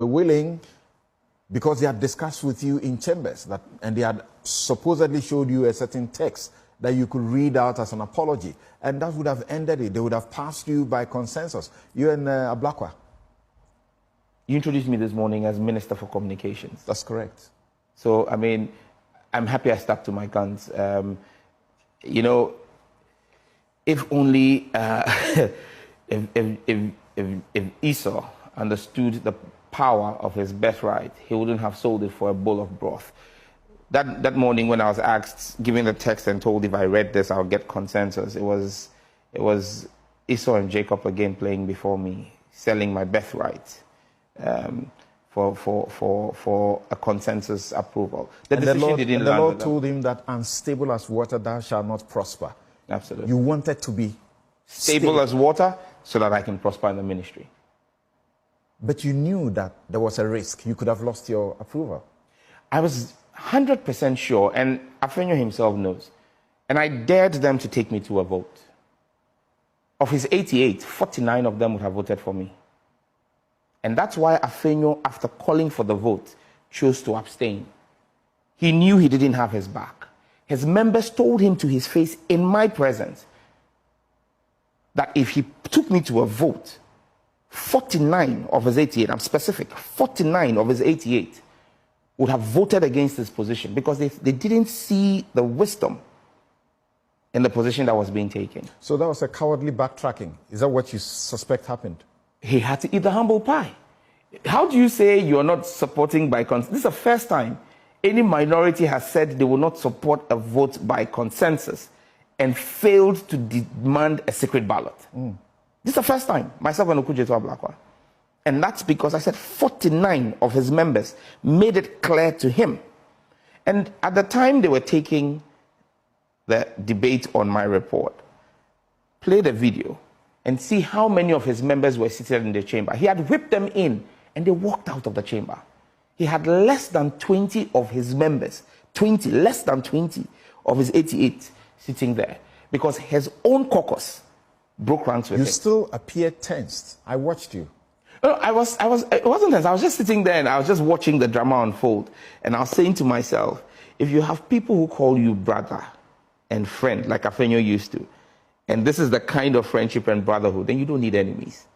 willing, because they had discussed with you in chambers and they had supposedly showed you a certain text that you could read out as an apology, and that would have ended it. They would have passed you by consensus. You and Ablakwa. You introduced me this morning as Minister for Communications. That's correct. So, I mean, I'm happy I stuck to my guns. You know, if only if Esau understood the power of his birthright, he wouldn't have sold it for a bowl of broth. That morning when I was asked, given the text and told if I read this, I'll get consensus, it was Esau and Jacob again playing before me, selling my birthright for a consensus approval. The Lord told him that unstable as water thou shalt not prosper. Absolutely. You wanted to be stable as water so that I can prosper in the ministry. But you knew that there was a risk. You could have lost your approval. I was 100% sure, and Afenyo himself knows. And I dared them to take me to a vote. Of his 88, 49 of them would have voted for me. And that's why Afenyo, after calling for the vote, chose to abstain. He knew he didn't have his back. His members told him to his face in my presence that if he took me to a vote, 49 of his 88, I'm specific, 49 of his 88 would have voted against his position because they didn't see the wisdom in the position that was being taken. So that was a cowardly backtracking. Is that what you suspect happened? He had to eat the humble pie. How do you say you're not supporting by consensus? This is the first time any minority has said they will not support a vote by consensus and failed to demand a secret ballot. This is the first time, myself and Okujeto Ablakwa. And that's because I said 49 of his members made it clear to him. And at the time they were taking the debate on my report, play the video and see how many of his members were seated in the chamber. He had whipped them in and they walked out of the chamber. He had less than 20 of his members, less than 20 of his 88 sitting there because his own caucus broke ranks with him. You still appeared tensed. I watched you. No, it wasn't tense. I was just sitting there and I was just watching the drama unfold. And I was saying to myself, if you have people who call you brother and friend, like Afenyo used to, and this is the kind of friendship and brotherhood, then you don't need enemies.